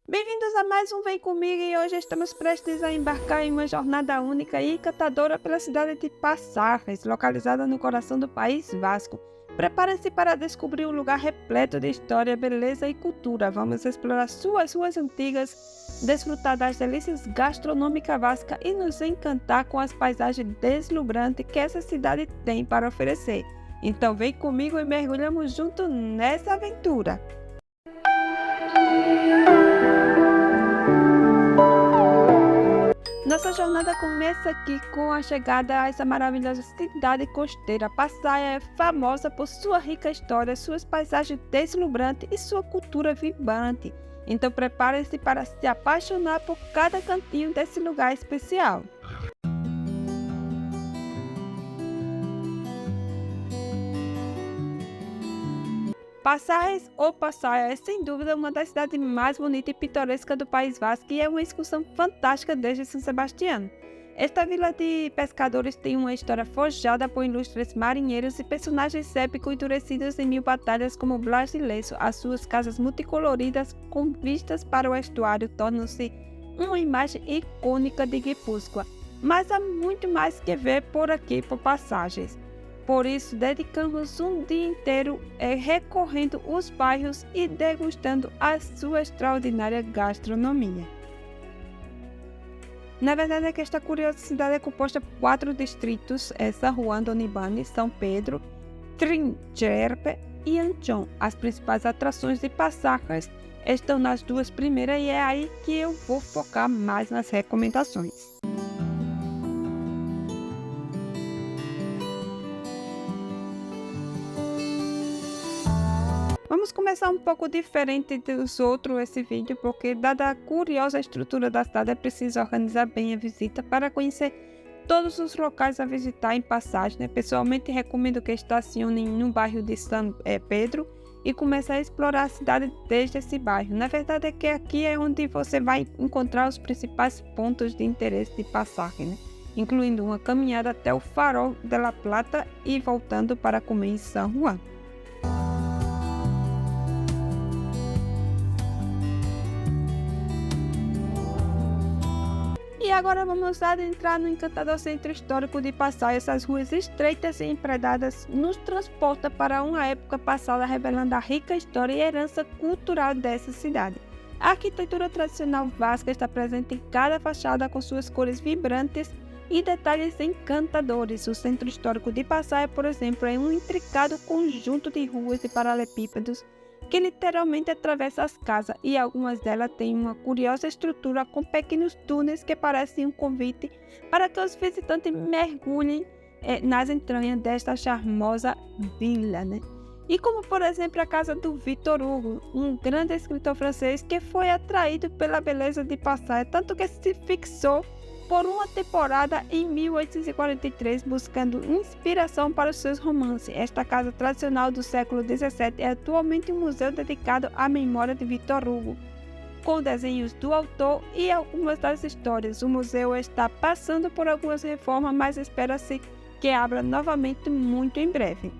Bem-vindos a mais um Vem Comigo e hoje estamos prestes a embarcar em uma jornada única e encantadora pela cidade de Passajes, localizada no coração do País Vasco. Prepare-se para descobrir um lugar repleto de história, beleza e cultura. Vamos explorar suas ruas antigas, desfrutar das delícias gastronômicas vascas e nos encantar com as paisagens deslumbrantes que essa cidade tem para oferecer. Então vem comigo e mergulhamos junto nessa aventura. Nossa jornada começa aqui com a chegada a essa maravilhosa cidade costeira. Passaia é famosa por sua rica história, suas paisagens deslumbrantes e sua cultura vibrante. Então prepare-se para se apaixonar por cada cantinho desse lugar especial. Passaes ou Passaia é sem dúvida uma das cidades mais bonitas e pitorescas do País Vasco e é uma excursão fantástica desde São Sebastião. Esta vila de pescadores tem uma história forjada por ilustres marinheiros e personagens épicos endurecidos em mil batalhas como Blas de Leço. As suas casas multicoloridas com vistas para o estuário tornam-se uma imagem icônica de Guipúzcoa. Mas há muito mais que ver por aqui por Passagens. Por isso, dedicamos um dia inteiro recorrendo os bairros e degustando a sua extraordinária gastronomia. Na verdade, é que esta curiosa cidade é composta por 4 distritos: San Juan Donibane, São Pedro, Trincherpe e Anchón. As principais atrações de Passajes estão nas duas primeiras e é aí que eu vou focar mais nas recomendações. Vamos começar um pouco diferente dos outros esse vídeo, porque dada a curiosa estrutura da cidade, é preciso organizar bem a visita para conhecer todos os locais a visitar em Passagem. Pessoalmente, recomendo que estacionem no bairro de São Pedro e comece a explorar a cidade desde esse bairro. Na verdade, é que aqui é onde você vai encontrar os principais pontos de interesse de Passagem, incluindo uma caminhada até o Farol de la Plata e voltando para comer em San Juan. E agora vamos adentrar no encantador centro histórico de Passai. Essas ruas estreitas e empreitadas nos transportam para uma época passada, revelando a rica história e herança cultural dessa cidade. A arquitetura tradicional vasca está presente em cada fachada com suas cores vibrantes e detalhes encantadores. O centro histórico de Passai, por exemplo, é um intricado conjunto de ruas e paralelepípedos que literalmente atravessa as casas, e algumas delas têm uma curiosa estrutura com pequenos túneis que parecem um convite para que os visitantes mergulhem nas entranhas desta charmosa vila, E como, por exemplo, a casa do Victor Hugo, um grande escritor francês que foi atraído pela beleza de Passaias, tanto que se fixou por uma temporada em 1843, buscando inspiração para os seus romances. Esta casa tradicional do século XVII é atualmente um museu dedicado à memória de Victor Hugo, com desenhos do autor e algumas das histórias. O museu está passando por algumas reformas, mas espera-se que abra novamente muito em breve.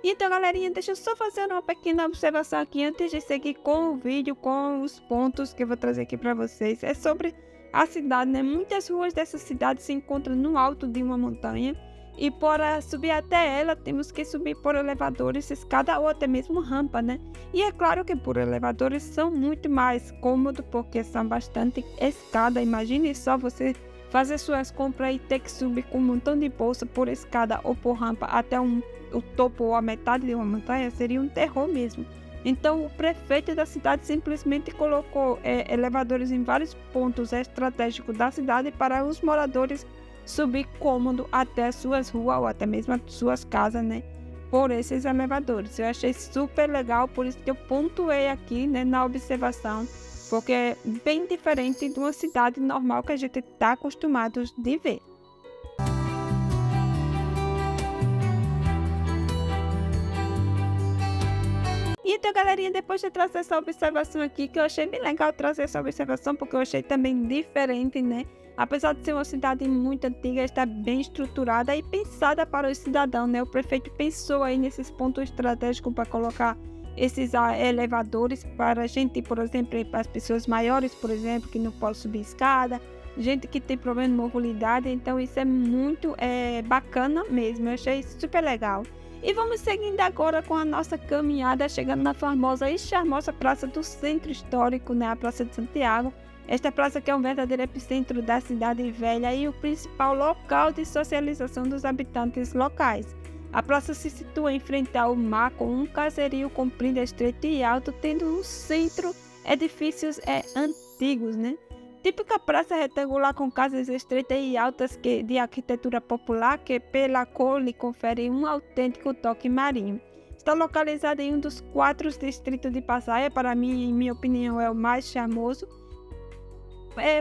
Então, galerinha, deixa eu só fazer uma pequena observação aqui antes de seguir com o vídeo, com os pontos que eu vou trazer aqui para vocês. É sobre a cidade, Muitas ruas dessa cidade se encontram no alto de uma montanha e para subir até ela temos que subir por elevadores, escada ou até mesmo rampa, E é claro que por elevadores são muito mais cômodos porque são bastante escada. Imagine só você fazer suas compras e ter que subir com um montão de bolsa por escada ou por rampa até o topo ou a metade de uma montanha. Seria um terror mesmo. Então o prefeito da cidade simplesmente colocou elevadores em vários pontos estratégicos da cidade para os moradores subir cômodo até suas ruas ou até mesmo as suas casas, por esses elevadores. Eu achei super legal, por isso que eu pontuei aqui, na observação, porque é bem diferente de uma cidade normal que a gente está acostumado de ver. E então, galerinha, depois de trazer essa observação aqui, que eu achei bem legal trazer essa observação, porque eu achei também diferente, né? Apesar de ser uma cidade muito antiga, está bem estruturada e pensada para os cidadãos, né? O prefeito pensou aí nesses pontos estratégicos para colocar esses elevadores para gente, por exemplo, para as pessoas maiores, por exemplo, que não podem subir escada, gente que tem problema de mobilidade. Então isso é muito bacana mesmo, eu achei super legal. E vamos seguindo agora com a nossa caminhada, chegando na famosa e charmosa Praça do Centro Histórico, né? A Praça de Santiago. Esta praça que é um verdadeiro epicentro da cidade velha e o principal local de socialização dos habitantes locais. A praça se situa em frente ao mar, com um caserio comprido, estreito e alto, tendo no centro edifícios antigos, né? Típica praça retangular com casas estreitas e altas de arquitetura popular que, pela cor, lhe confere um autêntico toque marinho. Está localizada em um dos 4 distritos de Passaia, para mim, em minha opinião, é o mais charmoso.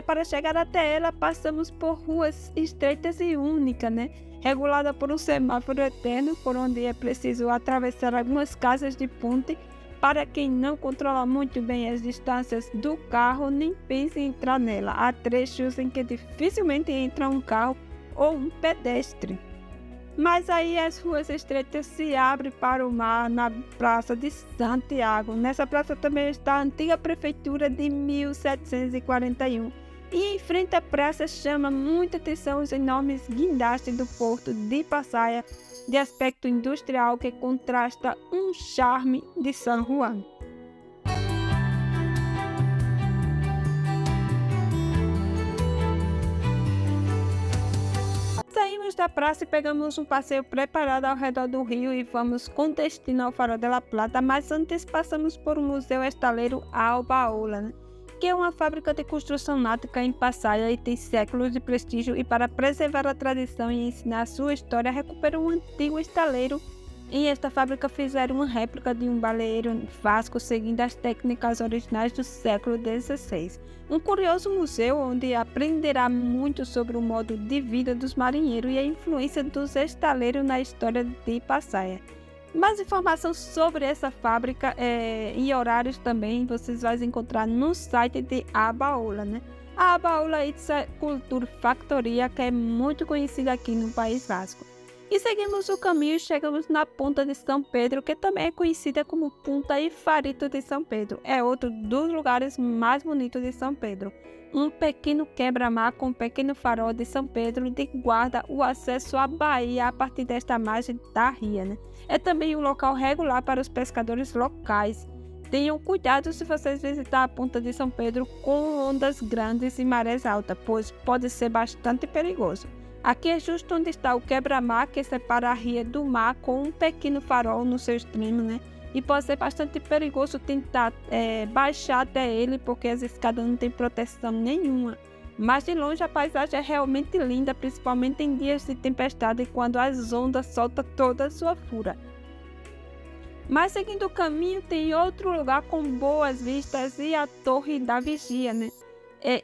Para chegar até ela, passamos por ruas estreitas e únicas, né? Regulada por um semáforo eterno, por onde é preciso atravessar algumas casas de ponte. Para quem não controla muito bem as distâncias do carro, nem pense em entrar nela. Há trechos em que dificilmente entra um carro ou um pedestre. Mas aí as ruas estreitas se abrem para o mar na Praça de Santiago. Nessa praça também está a antiga prefeitura de 1741. E em frente à praça chama muita atenção os enormes guindastes do porto de Passaia, de aspecto industrial que contrasta um charme de San Juan. Saímos da praça e pegamos um passeio preparado ao redor do rio e vamos com destino ao Farol de la Plata, mas antes passamos por um museu estaleiro Albaola, né? Que é uma fábrica de construção náutica em Passaia e tem séculos de prestígio, e para preservar a tradição e ensinar a sua história, recuperou um antigo estaleiro. Em esta fábrica fizeram uma réplica de um baleeiro vasco seguindo as técnicas originais do século XVI. Um curioso museu onde aprenderá muito sobre o modo de vida dos marinheiros e a influência dos estaleiros na história de Passaia. Mais informação sobre essa fábrica e horários também vocês vão encontrar no site de Albaola, né? A Albaola Itza Culture Factoria, que é muito conhecida aqui no País Vasco. E seguimos o caminho e chegamos na Ponta de São Pedro, que também é conhecida como Punta Ifarito de São Pedro. É outro dos lugares mais bonitos de São Pedro. Um pequeno quebra-mar com um pequeno farol de São Pedro de guarda o acesso à Bahia a partir desta margem da ria, né? É também um local regular para os pescadores locais. Tenham cuidado se vocês visitar a Ponta de São Pedro com ondas grandes e marés altas, pois pode ser bastante perigoso. Aqui é justo onde está o quebra-mar que separa a ria do mar, com um pequeno farol no seu extremo, né? E pode ser bastante perigoso tentar baixar até ele, porque as escadas não têm proteção nenhuma. Mas de longe a paisagem é realmente linda, principalmente em dias de tempestade, quando as ondas soltam toda a sua fúria. Mas seguindo o caminho tem outro lugar com boas vistas e a Torre da Vigia, né?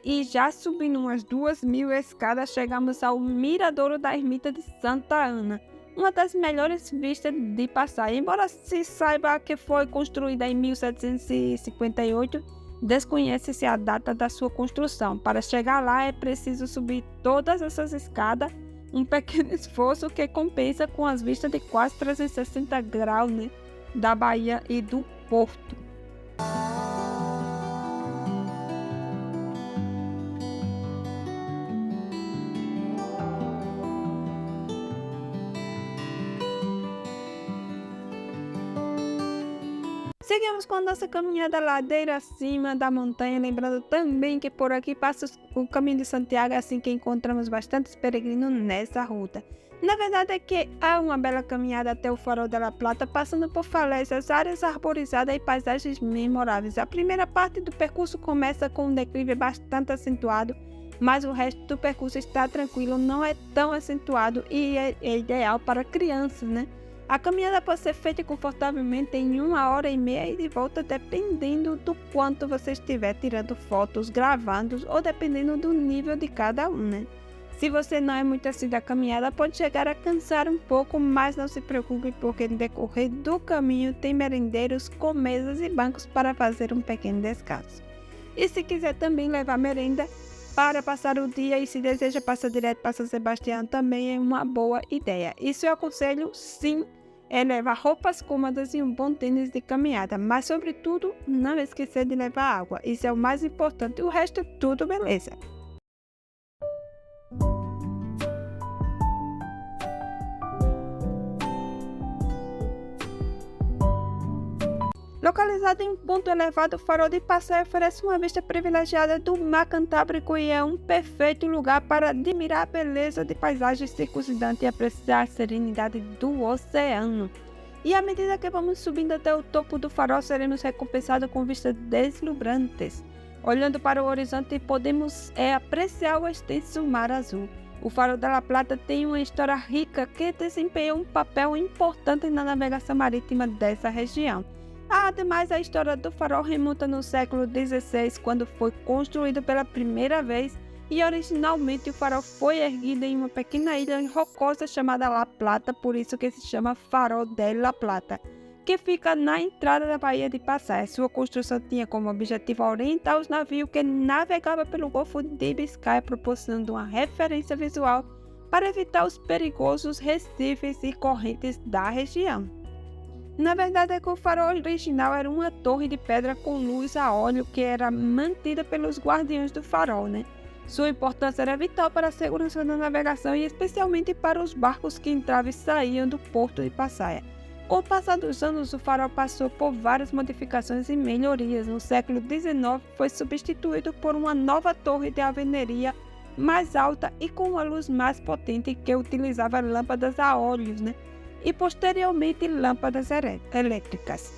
E já subindo umas 2.000 escadas, chegamos ao Miradouro da Ermita de Santa Ana, uma das melhores vistas de Passaia. Embora se saiba que foi construída em 1758, desconhece-se a data da sua construção. Para chegar lá é preciso subir todas essas escadas, um pequeno esforço que compensa com as vistas de quase 360 graus, né, da Bahia e do Porto. Seguimos com a nossa caminhada ladeira acima da montanha, lembrando também que por aqui passa o caminho de Santiago, assim que encontramos bastantes peregrinos nessa ruta. Na verdade é que há uma bela caminhada até o Farol de la Plata, passando por falésias, áreas arborizadas e paisagens memoráveis. A primeira parte do percurso começa com um declive bastante acentuado, mas o resto do percurso está tranquilo, não é tão acentuado e é ideal para crianças, né? A caminhada pode ser feita confortavelmente em 1h30 e de volta, dependendo do quanto você estiver tirando fotos, gravando ou dependendo do nível de cada um, né? Se você não é muito assim da caminhada, pode chegar a cansar um pouco, mas não se preocupe, porque no decorrer do caminho tem merendeiros com mesas e bancos para fazer um pequeno descanso. E se quiser também levar merenda para passar o dia e se deseja passar direto para São Sebastião, também é uma boa ideia. Isso eu aconselho, sim, é levar roupas cômodas e um bom tênis de caminhada, mas sobretudo não esquecer de levar água, isso é o mais importante, o resto é tudo beleza. Localizado em um ponto elevado, o Farol de Passaia oferece uma vista privilegiada do Mar Cantábrico e é um perfeito lugar para admirar a beleza de paisagens circundantes e apreciar a serenidade do oceano. E à medida que vamos subindo até o topo do farol, seremos recompensados com vistas deslumbrantes. Olhando para o horizonte, podemos apreciar o extenso mar azul. O Farol de La Plata tem uma história rica que desempenhou um papel importante na navegação marítima dessa região. Ademais, a história do farol remonta no século XVI, quando foi construído pela primeira vez, e originalmente o farol foi erguido em uma pequena ilha rocosa chamada La Plata, por isso que se chama Farol de La Plata, que fica na entrada da Baía de Passaia. Sua construção tinha como objetivo orientar os navios que navegavam pelo Golfo de Biscaia, proporcionando uma referência visual para evitar os perigosos recifes e correntes da região. Na verdade é que o farol original era uma torre de pedra com luz a óleo que era mantida pelos guardiões do farol, Sua importância era vital para a segurança da navegação e especialmente para os barcos que entravam e saíam do porto de Passaia. Com o passar dos anos, o farol passou por várias modificações e melhorias. No século XIX, foi substituído por uma nova torre de alvenaria mais alta e com uma luz mais potente que utilizava lâmpadas a óleos, e posteriormente lâmpadas elétricas.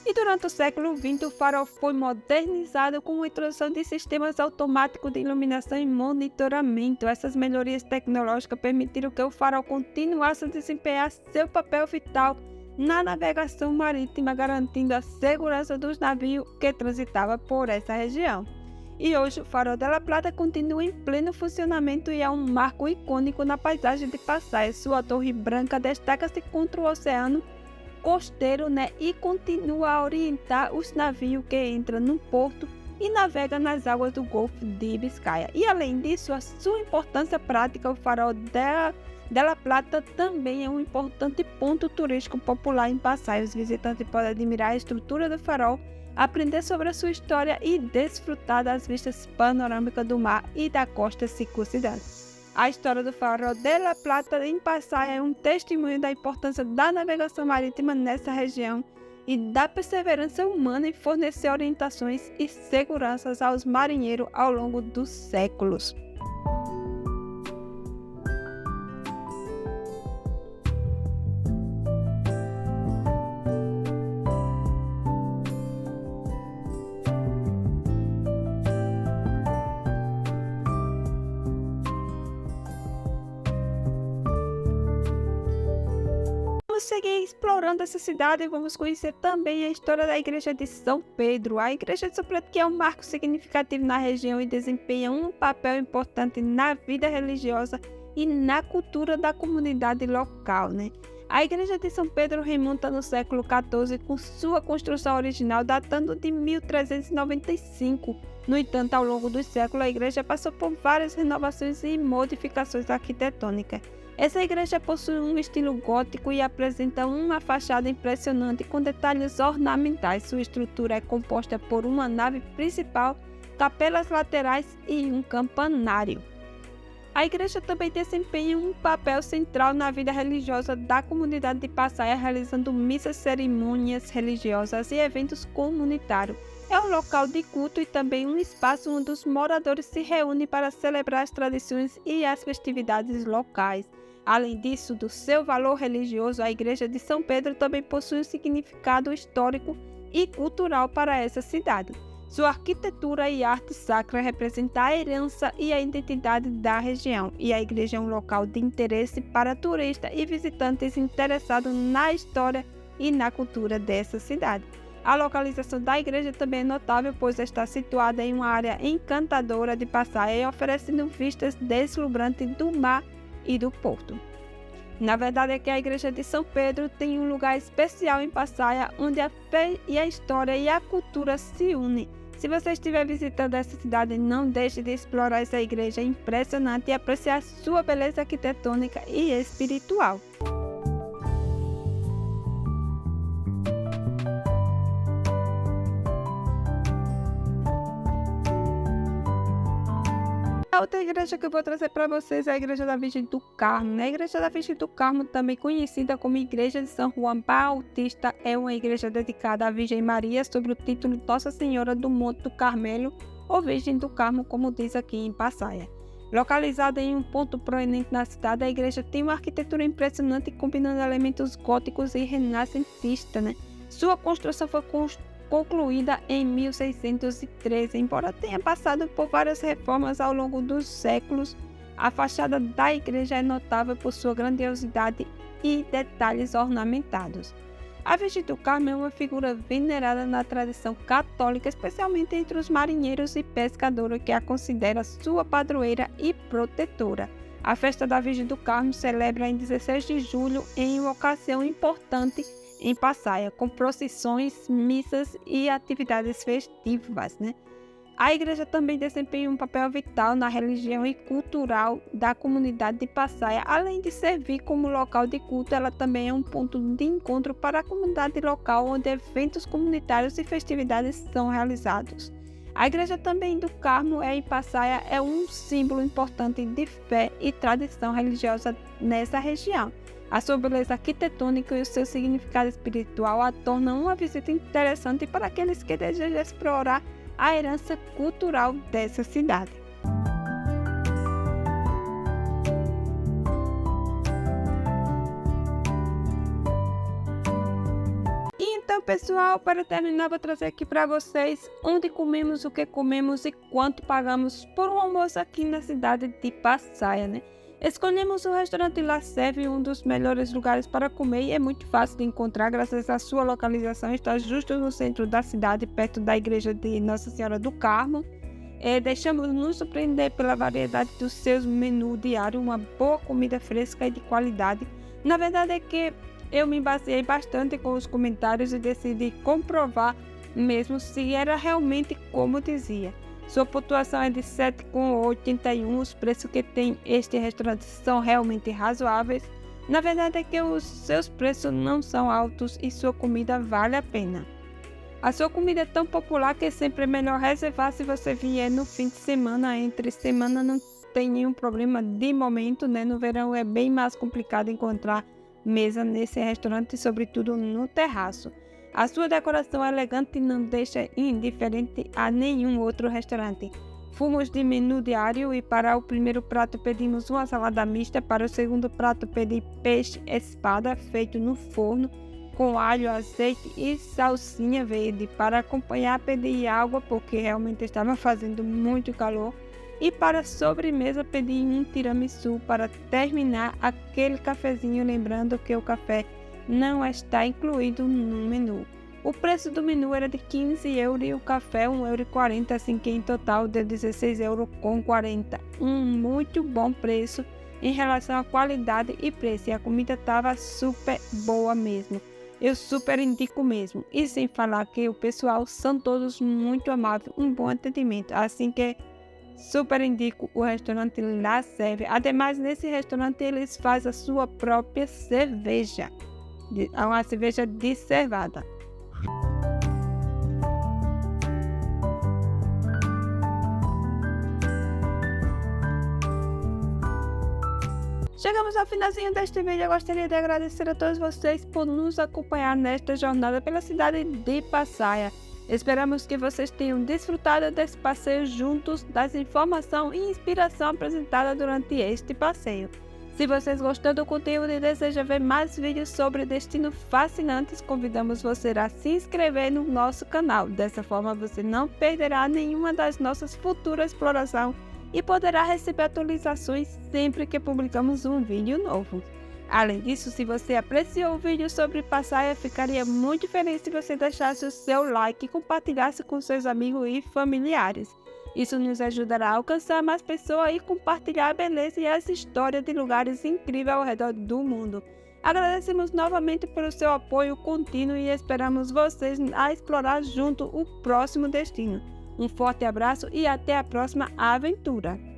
E durante o século XX, o farol foi modernizado com a introdução de sistemas automáticos de iluminação e monitoramento. Essas melhorias tecnológicas permitiram que o farol continuasse a desempenhar seu papel vital na navegação marítima, garantindo a segurança dos navios que transitavam por essa região. E hoje o Farol de La Plata continua em pleno funcionamento e é um marco icônico na paisagem de Passaia. Sua torre branca destaca-se contra o oceano costeiro, e continua a orientar os navios que entram no porto e navegam nas águas do Golfo de Biscaia. E além disso, a sua importância prática, o Farol de La Plata também é um importante ponto turístico popular em Passaia. Os visitantes podem admirar a estrutura do farol, aprender sobre a sua história e desfrutar das vistas panorâmicas do mar e da costa circundante. A história do Farol de La Plata em Passaia é um testemunho da importância da navegação marítima nessa região e da perseverança humana em fornecer orientações e seguranças aos marinheiros ao longo dos séculos. Vamos seguir explorando essa cidade e vamos conhecer também a história da Igreja de São Pedro. A Igreja de São Pedro, que é um marco significativo na região e desempenha um papel importante na vida religiosa e na cultura da comunidade local, A Igreja de São Pedro remonta no século XIV com sua construção original datando de 1395. No entanto, ao longo dos séculos, a igreja passou por várias renovações e modificações arquitetônicas. Essa igreja possui um estilo gótico e apresenta uma fachada impressionante com detalhes ornamentais. Sua estrutura é composta por uma nave principal, capelas laterais e um campanário. A igreja também desempenha um papel central na vida religiosa da comunidade de Passaia, realizando missas, cerimônias religiosas e eventos comunitários. É um local de culto e também um espaço onde os moradores se reúnem para celebrar as tradições e as festividades locais. Além disso, do seu valor religioso, a Igreja de São Pedro também possui um significado histórico e cultural para essa cidade. Sua arquitetura e arte sacra representam a herança e a identidade da região, e a igreja é um local de interesse para turistas e visitantes interessados na história e na cultura dessa cidade. A localização da igreja também é notável, pois está situada em uma área encantadora de Passaia e oferecendo vistas deslumbrantes do mar e do porto. Na verdade é que a igreja de São Pedro tem um lugar especial em Passaia, onde a fé e a história e a cultura se unem. Se você estiver visitando essa cidade, não deixe de explorar essa igreja impressionante e apreciar sua beleza arquitetônica e espiritual. A outra igreja que eu vou trazer para vocês é a Igreja da Virgem do Carmo. A Igreja da Virgem do Carmo, também conhecida como Igreja de São João Bautista, é uma igreja dedicada à Virgem Maria, sob o título Nossa Senhora do Monte do Carmelo, ou Virgem do Carmo, como diz aqui em Passaia. Localizada em um ponto proeminente na cidade, a igreja tem uma arquitetura impressionante, combinando elementos góticos e renascentistas. Sua construção foi concluída em 1613, embora tenha passado por várias reformas ao longo dos séculos. A fachada da igreja é notável por sua grandiosidade e detalhes ornamentados. A Virgem do Carmo é uma figura venerada na tradição católica, especialmente entre os marinheiros e pescadores, que a considera sua padroeira e protetora. A festa da Virgem do Carmo celebra em 16 de julho, em uma ocasião importante em Passaia, com procissões, missas e atividades festivas. A igreja também desempenha um papel vital na religião e cultural da comunidade de Passaia. Além de servir como local de culto, ela também é um ponto de encontro para a comunidade local, onde eventos comunitários e festividades são realizados. A igreja também do Carmo em Passaia é um símbolo importante de fé e tradição religiosa nessa região. A sua beleza arquitetônica e o seu significado espiritual a tornam uma visita interessante para aqueles que desejam explorar a herança cultural dessa cidade. Então, pessoal, para terminar, vou trazer aqui para vocês onde comemos, o que comemos e quanto pagamos por um almoço aqui na cidade de Passaia. Escolhemos o restaurante La Sève, um dos melhores lugares para comer, e é muito fácil de encontrar graças à sua localização. Está justo no centro da cidade, perto da igreja de Nossa Senhora do Carmo. Deixamos nos surpreender pela variedade dos seus menus diários, uma boa comida fresca e de qualidade. Na verdade é que eu me baseei bastante com os comentários e decidi comprovar mesmo se era realmente como dizia. Sua pontuação é de 7,81. Os preços que tem este restaurante são realmente razoáveis. Na verdade é que os seus preços não são altos e sua comida vale a pena. A sua comida é tão popular que sempre é melhor reservar se você vier no fim de semana. Entre semana não tem nenhum problema de momento, No verão é bem mais complicado encontrar mesa nesse restaurante, sobretudo no terraço. A sua decoração elegante não deixa indiferente a nenhum outro restaurante. Fomos de menu diário e para o primeiro prato pedimos uma salada mista, para o segundo prato pedi peixe espada feito no forno com alho, azeite e salsinha verde. Para acompanhar pedi água porque realmente estava fazendo muito calor. E para sobremesa pedi um tiramisu para terminar aquele cafezinho, lembrando que o café não está incluído no menu. O preço do menu era de 15 € e o café 1,40 €, assim que em total deu 16,40 €. Um muito bom preço em relação à qualidade e preço. E a comida estava super boa mesmo. Eu super indico mesmo. E sem falar que o pessoal são todos muito amáveis, um bom atendimento. Assim que super indico o restaurante La Sève. Ademais, nesse restaurante eles fazem a sua própria cerveja. Uma cerveja desservada. Chegamos ao finalzinho deste vídeo. Eu gostaria de agradecer a todos vocês por nos acompanhar nesta jornada pela cidade de Passaia. Esperamos que vocês tenham desfrutado desse passeio juntos, das informações e inspiração apresentada durante este passeio. Se vocês gostou do conteúdo e desejam ver mais vídeos sobre destinos fascinantes, convidamos você a se inscrever no nosso canal. Dessa forma você não perderá nenhuma das nossas futuras explorações e poderá receber atualizações sempre que publicamos um vídeo novo. Além disso, se você apreciou o vídeo sobre Passaia, ficaria muito feliz se você deixasse o seu like e compartilhasse com seus amigos e familiares. Isso nos ajudará a alcançar mais pessoas e compartilhar a beleza e as histórias de lugares incríveis ao redor do mundo. Agradecemos novamente pelo seu apoio contínuo e esperamos vocês a explorar junto o próximo destino. Um forte abraço e até a próxima aventura!